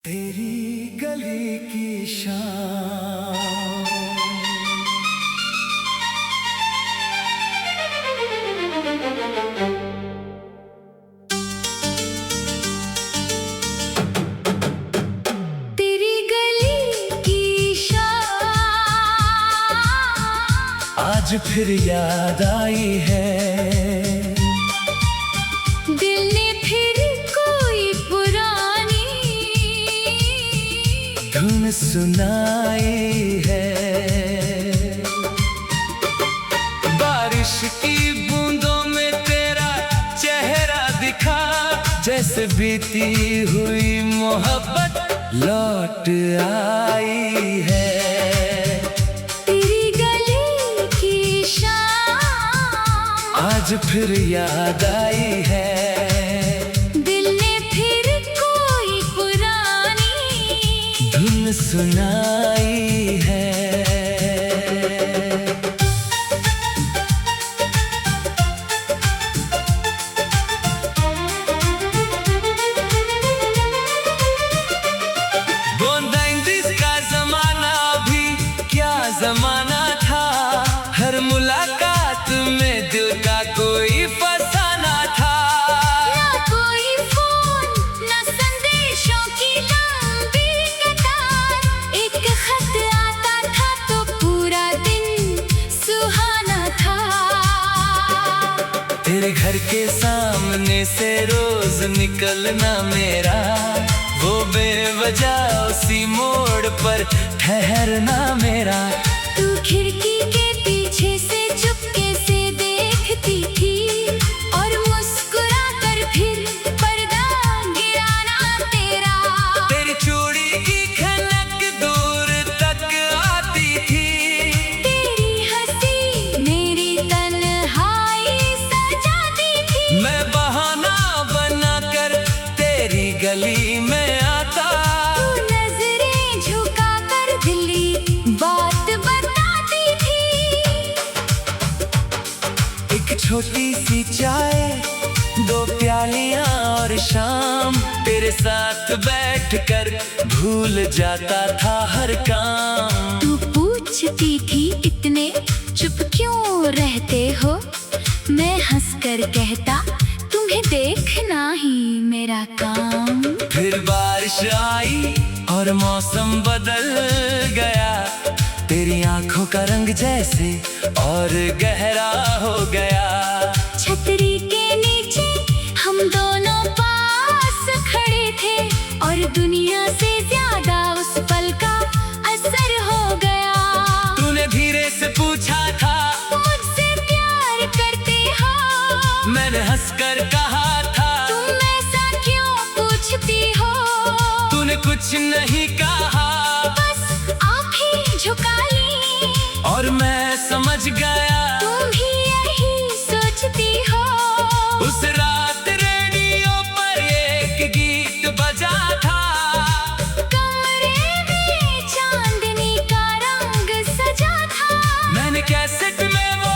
तेरी गली की शाम तेरी गली की शाम आज फिर याद आई है। दिल ने फिर कोई पुरानी धुन सुनाई है। बारिश की बूंदों में तेरा चेहरा दिखा, जैसे बीती हुई मोहब्बत लौट आई है। तेरी गली की शाम आज फिर याद आई है। दिल ने फिर कोई पुरानी धुन सुनाई है। जमाना था, हर मुलाकात में दिल का कोई फसाना था। ना कोई फोन, ना संदेशों की लंबी कतार, एक खत आता था तो पूरा दिन सुहाना था। तेरे घर के सामने से रोज निकलना मेरा, वो बेवजह उसी मोड़ पर ठहरना मेरा। तू खिड़की के पीछे से चुपके से देखती थी और मुस्कुरा कर फिर पर्दा गिराना तेरा। तेरी चूड़ी की खनक दूर तक आती थी, तेरी हंसी मेरी तन्हाई सजाती थी। मैं बहाना बनाकर तेरी गली में आता, तू नजरें झुका कर दिली बात बताती थी। एक छोटी सी चाय, दो प्यालियां और शाम, तेरे साथ बैठकर भूल जाता था हर काम। तू पूछती थी इतने चुप क्यों रहते हो, मैं हंसकर कहता तुम्हें देखना ही मेरा काम। फिर बारिश आई और मौसम बदल गया, तेरी आंखों का रंग जैसे और गहरा हो गया। छतरी के नीचे हम दोनों पास खड़े थे और दुनिया से ज्यादा उस पल का असर हो गया। तूने धीरे से पूछा था मुझसे प्यार करते हो, मैंने हंसकर कहा था तुम ऐसा क्यों पूछती हो। तूने कुछ नहीं कहा, बस आँखें झुका ली और मैं समझ गया तुम भी यही सोचती हो। उस रात रेडियो पर एक गीत बजा था, कमरे में चांदनी का रंग सजा था। मैंने कैसेट में वो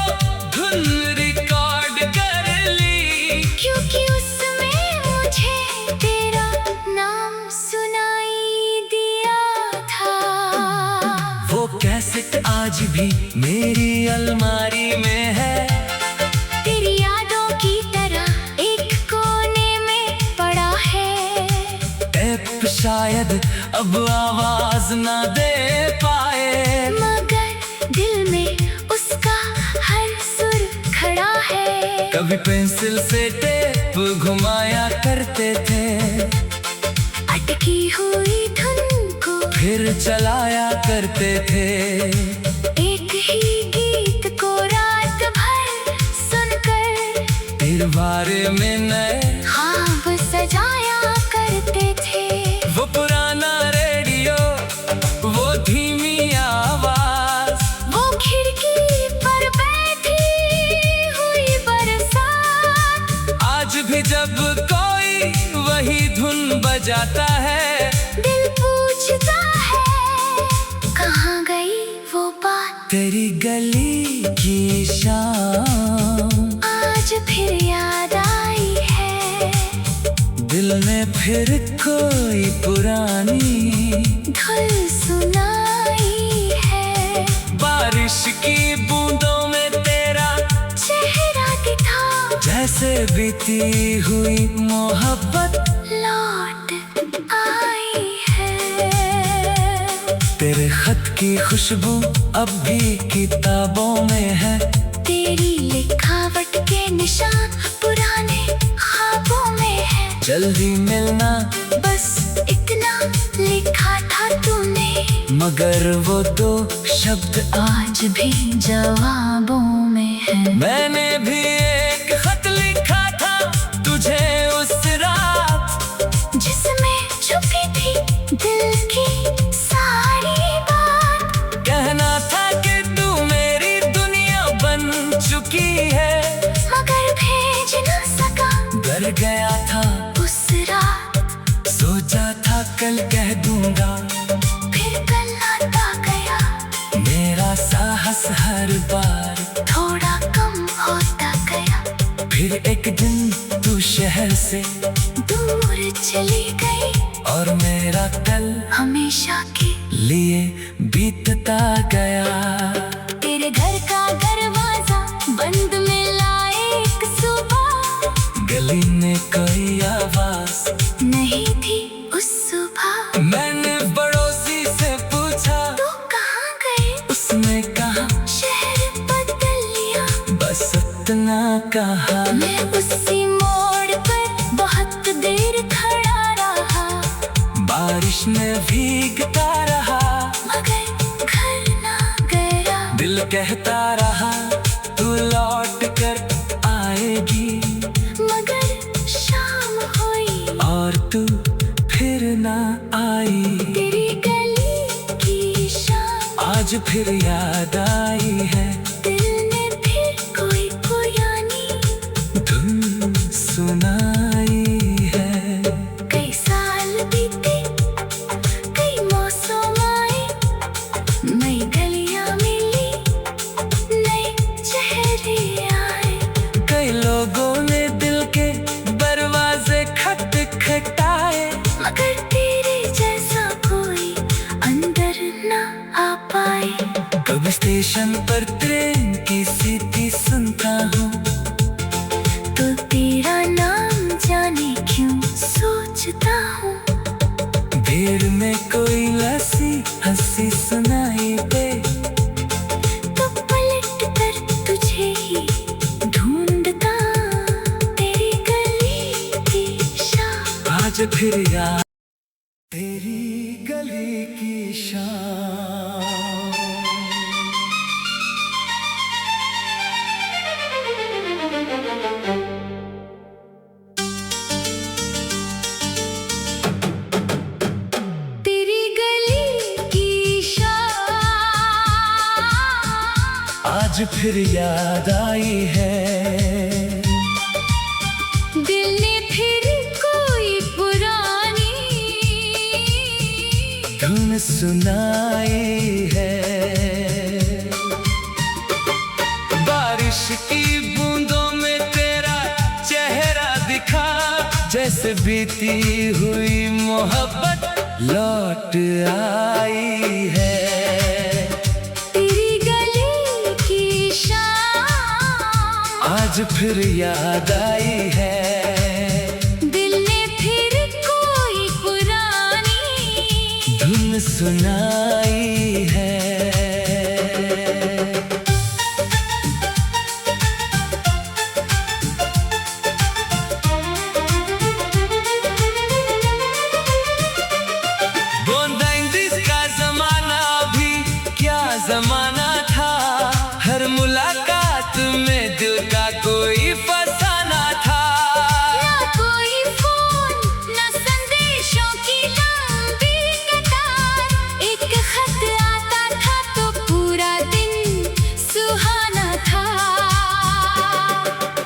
धुन रिकॉर्ड कर ली, क्योंकि उसमें मुझे तेरा नाम सुनाई दिया था। वो कैसेट आज भी मेरी अलमारी में है। तेरी यादों की तरह एक कोने में पड़ा है। टेप शायद अब आवाज ना दे पाए, मगर दिल में उसका हर सुर खड़ा है। कभी पेंसिल से टेप घुमाया करते थे, अटकी हुई धुन को फिर चलाया करते थे। एक ही गीत को रात भर सुनकर तेरे बारे में नए ख्वाब सजाया करते थे। वो पुराना रेडियो, वो धीमी आवाज, वो खिड़की पर बैठी हुई बरसात, आज भी जब कोई वही धुन बजाता है, दिल पूछता है कहाँ गई वो बात। तेरी गली की शाम आज फिर याद आई है। दिल ने फिर कोई पुरानी धुन सुनाई है। बारिश की बूंदों में तेरा चेहरा दिखा, जैसे बीती हुई मोहब्बत लौट आई है। तेरे खत की खुशबू अब भी किताबों में है। तेरी लिखावट के निशान पुराने ख्वाबों में है। जल्दी मिलना बस इतना लिखा था तूने, मगर वो दो शब्द आज भी जवाबों में है। मैंने भी एक खत लिखा था तुझे उस रात, जिसमें छुपी थी दिल की सारी बात। कहना था कि तू मेरी दुनिया बन चुकी है, मगर भेज न सका, डर गया था उस रात सोचा था कल कह दूंगा। फिर कल आता गया, मेरा साहस हर बार थोड़ा कम होता गया। फिर एक दिन तू शहर से दूर चली गई, और मेरा कल हमेशा के लिए बीतता गया। तेरे घर का दरवाजा बंद मिला एक सुबह, गली में कोई आवाज नहीं थी उस सुबह। मैंने पड़ोसी से पूछा तू कहाँ गए? उसने कहा शहर बदल लिया, बस इतना कहा। मैं उसी मोड़ पर बहुत देर खड़ा रहा, बारिश में भीगता रहा, मगर घर ना गया। दिल कहता रहा तू लौट कर आएगी, मगर शाम हुई और तू फिर ना आई। तेरी गली की शाम आज फिर याद आई है, दिल ने फिर कोई पुरानी धुन सुनाई है। कई साल बीते, कई मौसम आए, नई गलियां मिली, नए चेहरे आए। कई लोगों ने दिल के दरवाजे खटखटाए, मगर तेरे जैसा कोई अंदर न आ पाए। कभी स्टेशन पर ट्रेन की सीटी सुनता हूँ, तो तेरा नाम जाने क्यों सोचता हूँ। भीड़ में कोई ऐसी हंसी सुनाई दे, तो पलट कर तुझे ही ढूंढता, तेरी गली की शाम आज फिर याद तेरी गली की शाम। तेरी गली की शाम आज फिर याद आई है, दिल ने फिर कोई पुरानी धुन सुनाई है। बारिश की बूंदों में तेरा चेहरा दिखा, जैसे बीती हुई मोहब्बत लौट आई है। तेरी गली की शाम आज फिर याद आई है, दिल ने फिर कोई पुरानी धुन सुनाई है। गोंदाइंदिस का जमाना भी क्या जमाना था, हर मुलाकात में दिल का कोई फसाना था। ना कोई फोन, ना संदेशों की लंबी कतार, एक खत आता था तो पूरा दिन सुहाना था।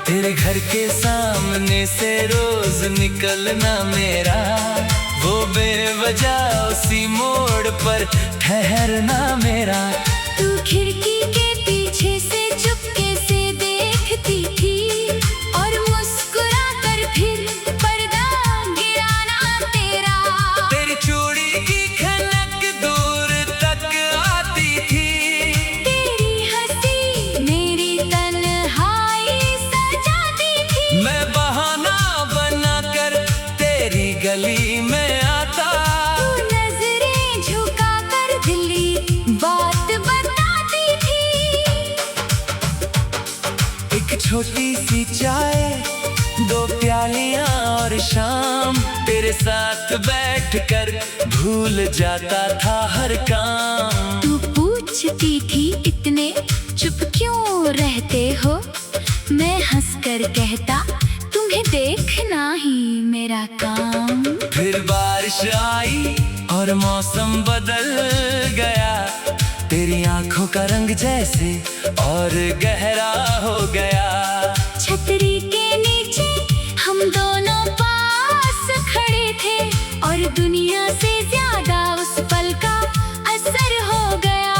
तेरे घर के सामने से रोज निकलना मेरा, वो बेवजह उसी मोड़ पर ठहरना मेरा। तू खिड़की के पीछे से चुपके से देखती थी, और मुस्कुरा कर फिर पर्दा गिरा छोटी सी चाय, दो प्यालियां और शाम, तेरे साथ बैठकर भूल जाता था हर काम। तू पूछती थी इतने चुप क्यों रहते हो, मैं हंसकर कहता तुम्हें देखना ही मेरा काम। फिर बारिश आई और मौसम बदल गया, तेरी आंखों का रंग जैसे और गहरा हो गया। छतरी के नीचे हम दोनों पास खड़े थे और दुनिया से ज्यादा उस पल का असर हो गया।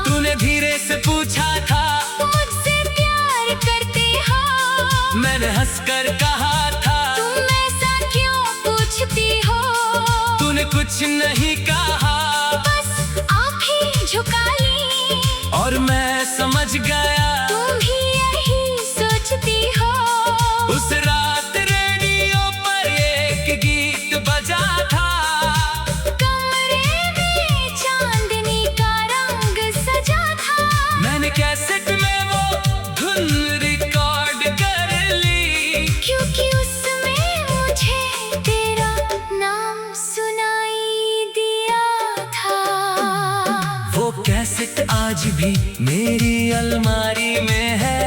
तूने धीरे से पूछा था मुझसे प्यार करते हो, मैंने हंसकर कहा था तुम ऐसा क्यों पूछती हो। तूने कुछ नहीं कहा, बस आँखें झुका ली और मैं समझ गया तुम भी यही सोचती हो। उस रात रेडियो पर एक गीत बजा था, कमरे में चांदनी का रंग सजा था। मैंने कैसेट में वो धुन रिकॉर्ड कर ली, क्योंकि उसमें मुझे तेरा नाम सुनाई दिया था। वो कैसेट आज भी मेरी अलमारी में है,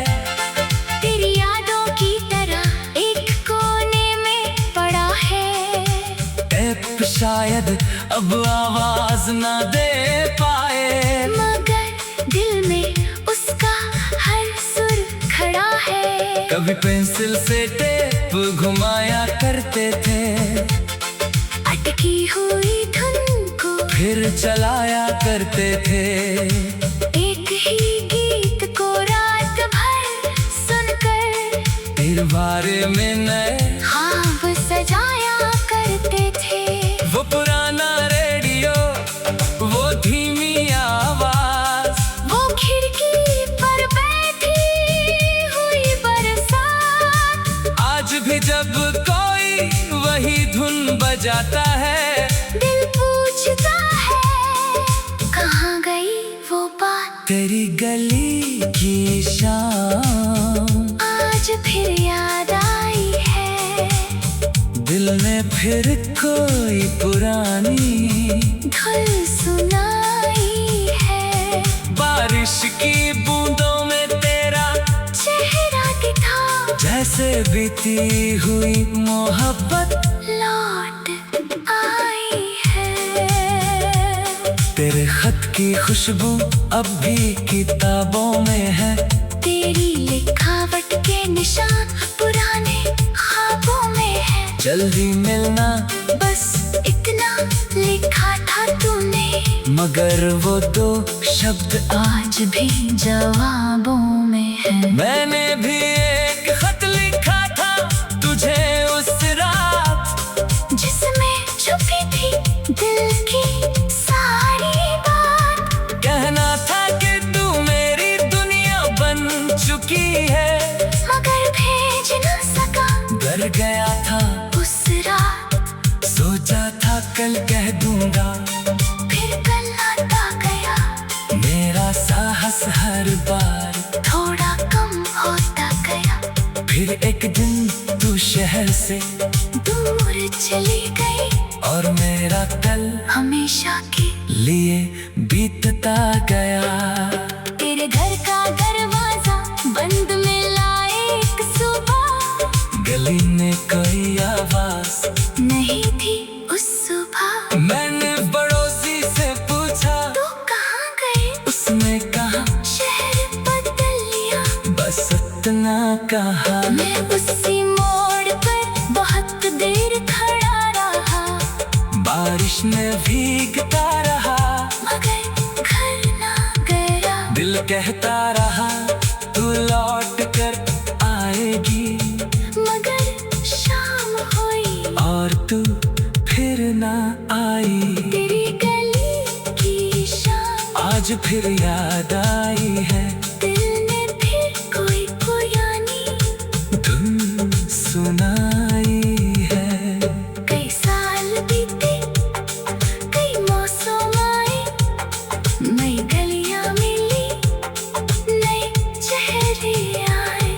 तेरी यादों की तरह एक कोने में पड़ा है। टेप शायद अब आवाज ना दे पाए, मगर दिल में उसका हर सुर खड़ा है। कभी पेंसिल से टेप घुमाया करते थे, अटकी हुई धुन को फिर चलाया करते थे। एक ही गीत को रात भर सुनकर तेरे बारे में नए ख्वाब सजाया करते थे। वो पुराना रेडियो, वो धीमी आवाज, वो खिड़की पर बैठी हुई बरसात, आज भी जब कोई वही धुन बजाता है, दिल पूछता है कहाँ गई वो बात। तेरी गली की शाम आज फिर याद आई है, दिल में फिर कोई पुरानी धुन सुनाई है। बारिश की बूंदों में तेरा चेहरा दिखा जैसे बीती हुई मोहब्बत लौट आई है। तेरे खत की खुशबू अब भी किताबों में है, तेरी लिखावट के निशान पुराने ख्वाबों में है। जल्दी मिलना बस इतना लिखा था तूने, मगर वो दो शब्द आज भी जवाबों में है। मैंने भी एक खत लिखा था तुझे उस रात, जिसमें छुपी थी दिल की सारी बात। कहना था कि तू मेरी दुनिया बन चुकी है, मगर भेज न सका डर गया था उस रात। सोचा था कल कह दूंगा, फिर कल आता गया, मेरा साहस हर बार थोड़ा कम होता गया। फिर एक दिन तू शहर से दूर चली गई और मेरा कल हमेशा के लिए बीतता गया। तेरे घर का दरवाजा बंद मिला एक सुबह, गली में कोई आवाज नहीं थी उस सुबह। मैंने पड़ोसी से पूछा तू कहाँ गए, उसने कहा शहर बदल लिया। बस इतना कहा, मैं उसी मोड़ पर बहुत देर खड़ा रहा, बारिश में भीगता रहा, मगर घर ना गया। दिल कहता रहा तू लौट कर आएगी, मगर शाम हुई और तू फिर ना आई। तेरी गली की शाम आज फिर याद आई है, दिल ने फिर कोई पुरानी धुन सुनाई है। कई साल बीते, कई मौसम आए, नई गलियां मिली, नए चेहरे आए।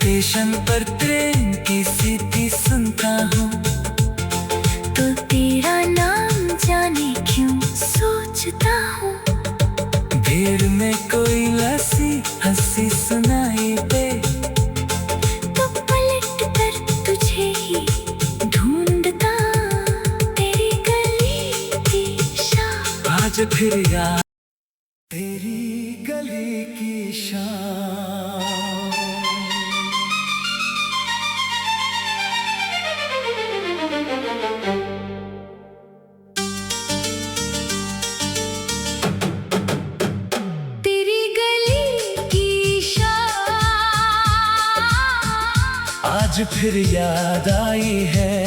स्टेशन पर ट्रेन की सीटी सुनता हूँ, तो तेरा नाम जाने क्यों सोचता हूँ। भीड़ में कोई लसी हंसी सुनाई दे, तो पलट कर तुझे ही ढूंढता, तेरी गली की शाम। आज फिर याद तेरी गली की शाम। तेरी गली की शाम आज फिर याद आई है,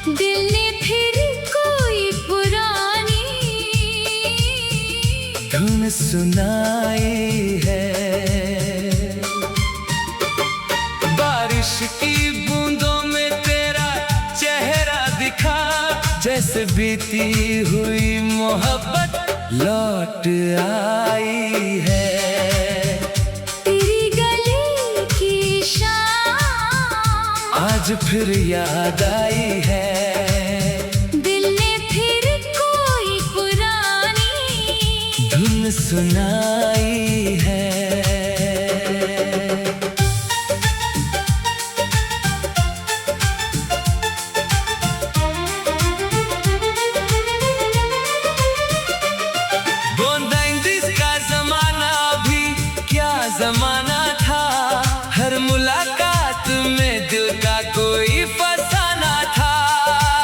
दिल ने फिर कोई पुरानी धुन सुनाई है। बारिश की बूंदों में तेरा चेहरा दिखा, जैसे बीती हुई मोहब्बत लौट आई है। तेरी गली की शाम आज फिर याद आई है, दिल ने फिर कोई पुरानी धुन सुनाई है। जमाना था, हर मुलाकात में दिल का कोई फसाना था।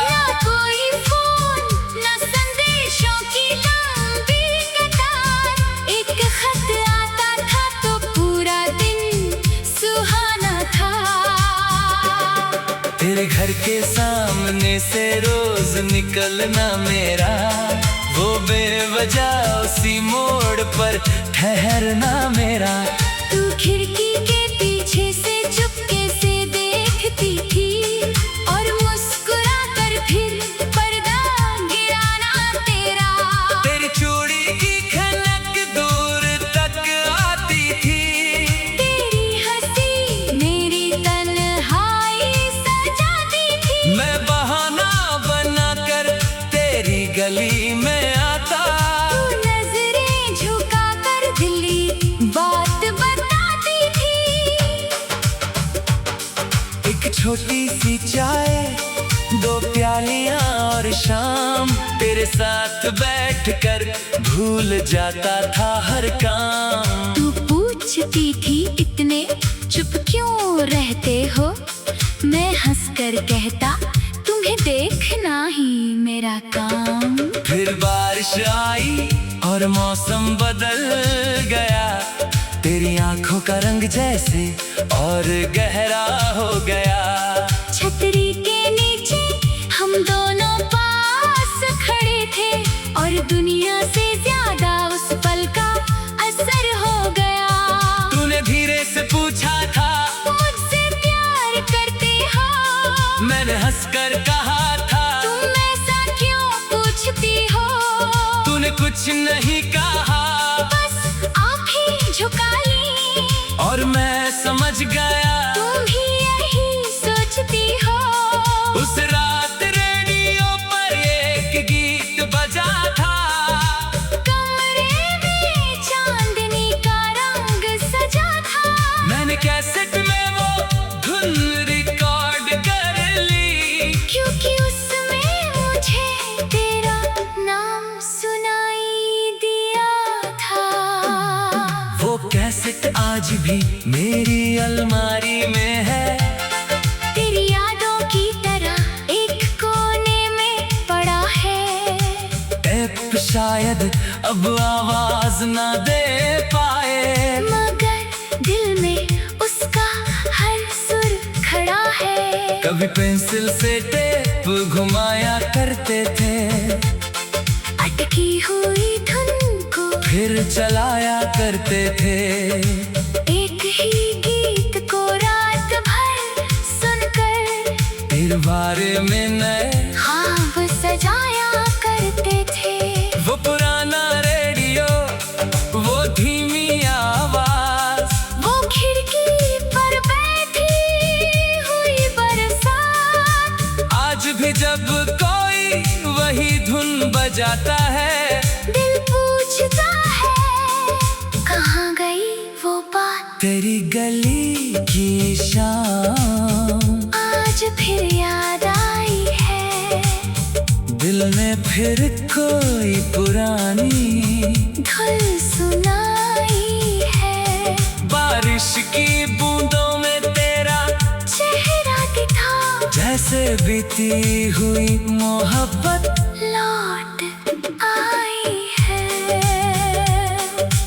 ना कोई फोन, ना संदेशों की लंबी कतार, एक खत आता था तो पूरा दिन सुहाना था। तेरे घर के सामने से रोज निकलना मेरा, वो बेवजह उसी मोड़ पर ठहरना मेरा। तू खिड़की के पीछे से चुपके से देखती थी, और मुस्कुरा कर फिर पर्दा गिराना तेरा। तेरी चूड़ी की खनक दूर तक आती थी, तेरी हंसी मेरी तन्हाई सजाती थी। मैं बहाना बनाकर तेरी गली में आता, तू नजरें झुका कर दिली बात बताती थी। एक छोटी सी चाय, दो प्यालियां और शाम, तेरे साथ बैठकर भूल जाता था हर काम। तू पूछती थी इतने चुप क्यों रहते हो, मैं हंसकर कहता तुम्हें देखना ही मेरा काम। फिर बारिश आई और मौसम बदल गया, तेरी आंखों का रंग जैसे और गहरा हो गया। छतरी के नीचे हम दोनों पास खड़े थे, और दुनिया से ज्यादा उस पल का असर हो गया। तूने धीरे से पूछा था, मुझसे प्यार करते हो, मैंने हंसकर कहा था, तुम ऐसा क्यों पूछती हो। तूने कुछ नहीं कहा, बस आंखें झुका ली, और मैं समझ गया तुम भी यही सोचती हो। उस रात रेडियो पर एक गीत बजा था, कमरे में चांदनी का रंग सजा था। मैंने कैसेट में वो धुन रिकॉर्ड कर ली, क्योंकि उसमें मुझे तेरा नाम सुनाई दिया था। वो कैसेट आज भी मेरी अलमारी में है, तेरी यादों की तरह एक कोने में पड़ा है। टेप शायद अब आवाज ना दे पाए, मगर दिल में उसका हर सुर खड़ा है। कभी पेंसिल से टेप घुमाया करते थे, अटकी हुई धुन को फिर चलाया करते थे। एक ही गीत को रात भर सुनकर तेरे बारे में नए ख्वाब सजाया करते थे। वो पुराना रेडियो, वो धीमी आवाज, वो खिड़की जाता है। दिल पूछता है कहाँ गई वो बात। तेरी गली की शाम आज फिर याद आई है। दिल में फिर कोई पुरानी धुन सुनाई है। बारिश की बूंदों में तेरा चेहरा दिखा, जैसे बीती हुई मोहब्बत लौट आई है।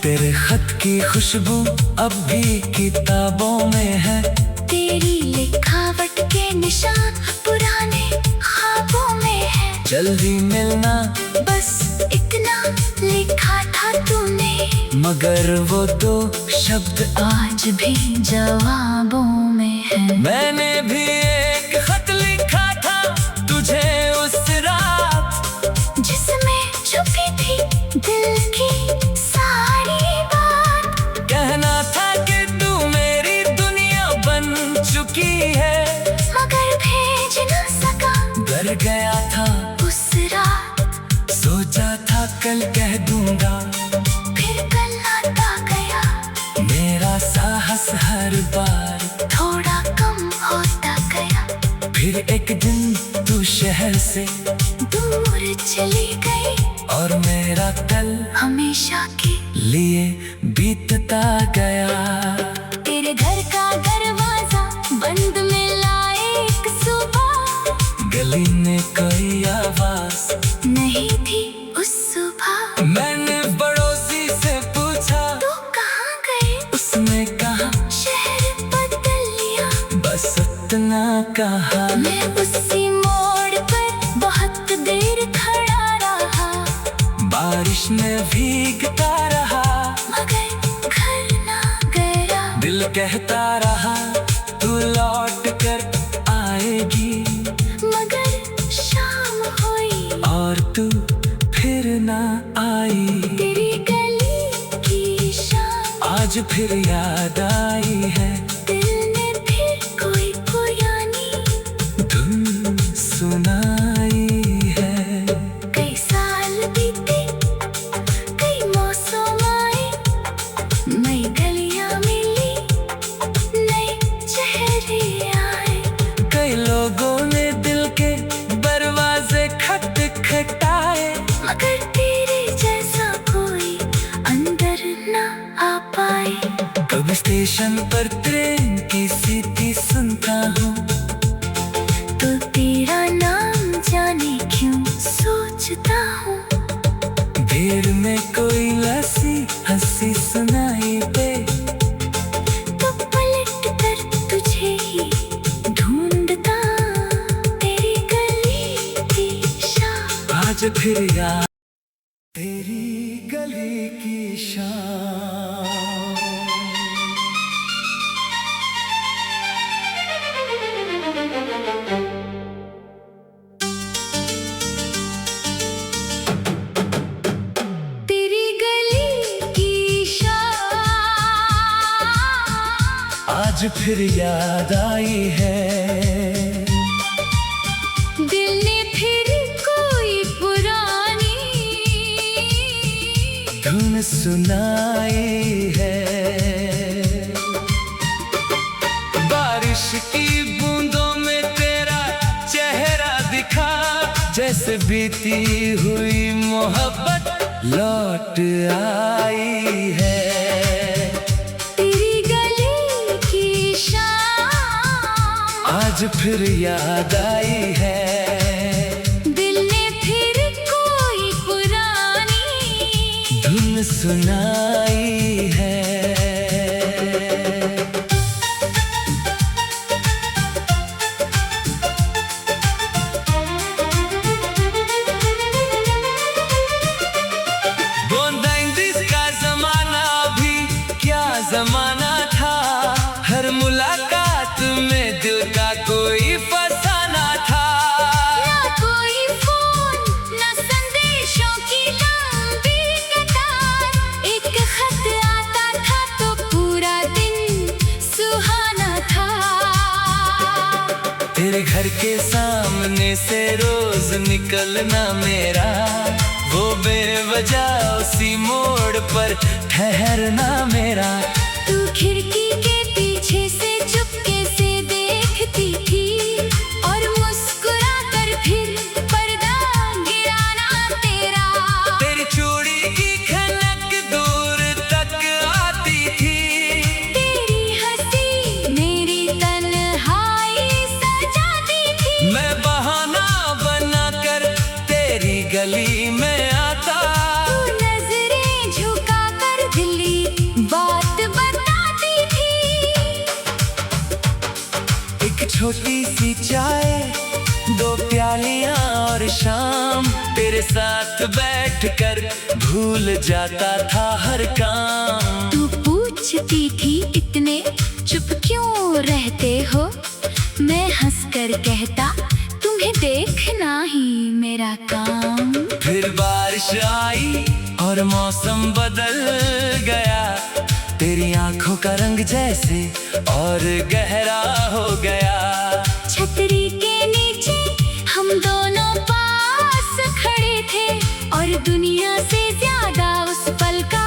तेरे खत की खुशबू अब भी किताबों में है। तेरी लिखावट के निशान पुराने ख्वाबों में है। जल्दी मिलना बस इतना लिखा था तूने, मगर वो दो शब्द आज भी जवाबों में है। मैंने भी एक खत लिखा था तुझे उस रात, जिसमें छुपी थी दिल की सारी बात। कहना था कि तू मेरी दुनिया बन चुकी है, मगर भेज न सका। डर गया था उस रात सोचा था कल कह दूंगा, फिर कल आता गया। मेरा साहस हर बार थोड़ा कम होता गया। फिर एक दिन तू शहर से दूर चली गई और मेरा कल हमेशा के लिए बीतता गया। तेरे घर का दरवाजा बंद मिला एक सुबह। गली में कोई आवाज नहीं थी उस सुबह। मैंने पड़ोसी से पूछा तू कहाँ गए? उसने कहा शहर बदल लिया। बस इतना कहा। मैं उसी मोड़ पर बहुत देर खड़ा रहा, बारिश में भीगता रहा, मगर घर ना गया। दिल कहता रहा तू लौट कर आएगी, मगर शाम हुई और तू फिर ना आई। तेरी गली की शाम आज फिर याद आई है। दिल ने फिर कोई पुरानी धुन सुनाई है। कई साल बीते, कई मौसम आए, नई गलियां मिली, नए चेहरे आए। कई लोगों ने दिल के दरवाजे खटखटाए, मगर तेरे जैसा कोई अंदर ना आ पाए। कभी स्टेशन पर ट्रेन की सीटी सुनता हूँ, तो तेरा नाम जाने क्यों सोचता हूँ। भीड़ में कोई ऐसी हंसी सुनाई दे, तो पलट कर तुझे ही ढूंढता। तेरी गली की शाम आज फिर याद तेरी गली की शाम। तेरी गली की शाम आज फिर याद आई है। दिल ने फिर कोई पुरानी धुन सुनाई है। बारिश की बूंदों में तेरा चेहरा दिखा, जैसे बीती हुई मोहब्बत लौट आई है। तेरी गली की शाम आज फिर याद आई है। दिल ने फिर कोई पुरानी धुन सुनाई है। गोंदाइंदिस का जमाना भी क्या जमाना था, हर मुलाकात में दिल का कोई फसाना था। ना कोई फोन, ना संदेशों की लंबी कतार। एक खत आता था तो पूरा दिन सुहाना था। तेरे घर के सामने से रोज निकलना मेरा बेवजह उसी मोड़ पर ठहरना मेरा। तू खिड़की के पीछे से चुपके से देखती थी और मुस्कुरा कर फिर पर्दा गिराना तेरा। तेरी चूड़ी की खनक दूर तक आती थी, तेरी हंसी मेरी तन्हाई सजाती थी। मैं बहाना बनाकर तेरी गली में आता, तू नजरें झुका कर दिली बात बताती थी। एक छोटी सी चाय, दो प्यालियां और शाम, तेरे साथ बैठकर भूल जाता था हर काम। तू पूछती थी इतने चुप क्यों रहते हो, मैं हंसकर कहता तुम्हें देखना ही मेरा काम। फिर बारिश आई और मौसम बदल गया, तेरी आंखों का रंग जैसे और गहरा हो गया। छतरी के नीचे हम दोनों पास खड़े थे और दुनिया से ज्यादा उस पल का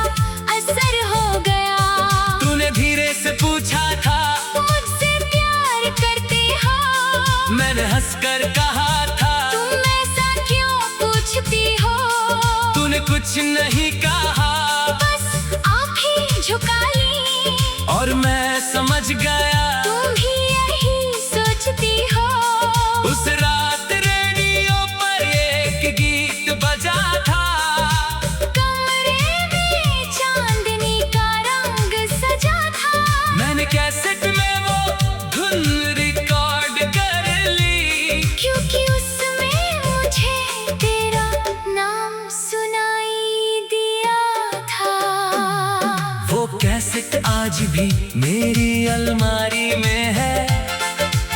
असर हो गया। तूने धीरे से पूछा था मुझसे प्यार करते हो, मैंने हंसकर कहा था तुम ऐसा क्यों पूछती हो। तूने कुछ नहीं कहा, बस आंखें झुका ली और मैं समझ गया तुम भी यही सोचती हो। उस रात रेडियो पर एक गीत बजा था, कमरे में चांदनी का रंग सजा था। मैंने कैसेट में वो धुन रिकॉर्ड कर ली, क्योंकि उसमें मुझे तेरा नाम सुनाई दिया था। वो कैसेट आज भी मेरी अलमारी में है,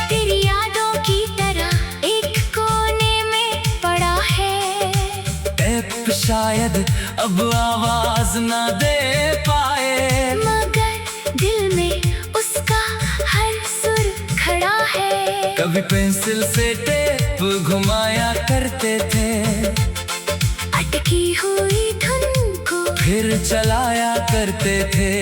तेरी यादों की तरह एक कोने में पड़ा है। टेप शायद अब आवाज ना दे पाए, मगर दिल में उसका हर सुर खड़ा है। कभी पेंसिल से टेप घुमाया करते थे, अटकी हुई धुन को फिर चलाया करते थे।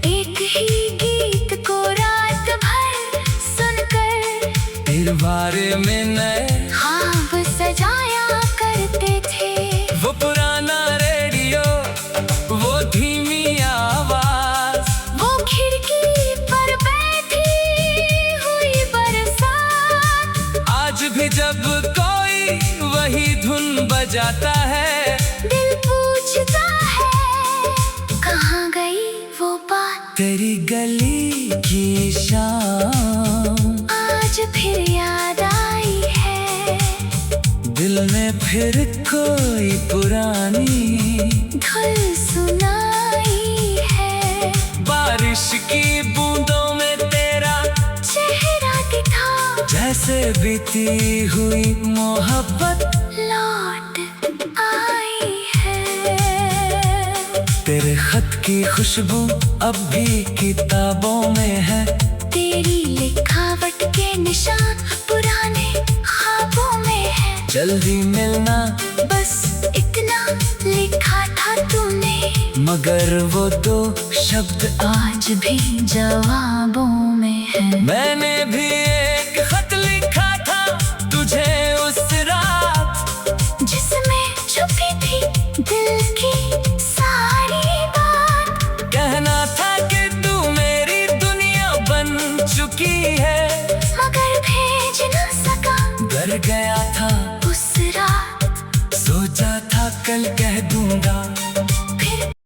एक ही गीत को रात भर सुनकर तेरे बारे में नए ख्वाब सजाया करते थे। वो पुराना रेडियो, वो धीमी आवाज, वो खिड़की पर बैठी हुई बरसात, आज भी जब कोई वही धुन बजाता है, दिल पूछता है कहाँ गई वो बात। तेरी गली की शाम आज फिर याद आई है, दिल में फिर कोई पुरानी धुन सुनाई है। बारिश की बूंदों में तेरा चेहरा दिखा जैसे बीती हुई मोहब्बत लौट आई है। तेरे खत की खुशबू अब भी किताबों में है, तेरी लिखावट के निशान पुराने ख्वाबों में है। जल्दी मिलना बस इतना लिखा था तूने, मगर वो दो शब्द आज भी जवाबों में है। मैंने भी एक खत लिखा था तुझे उस रात, जिसमें छुपी थी दिल की सारी बात। कहना था कि तू मेरी दुनिया बन चुकी है, मगर भेज न सका डर गया था उस रात। सोचा था कल कह दूंगा,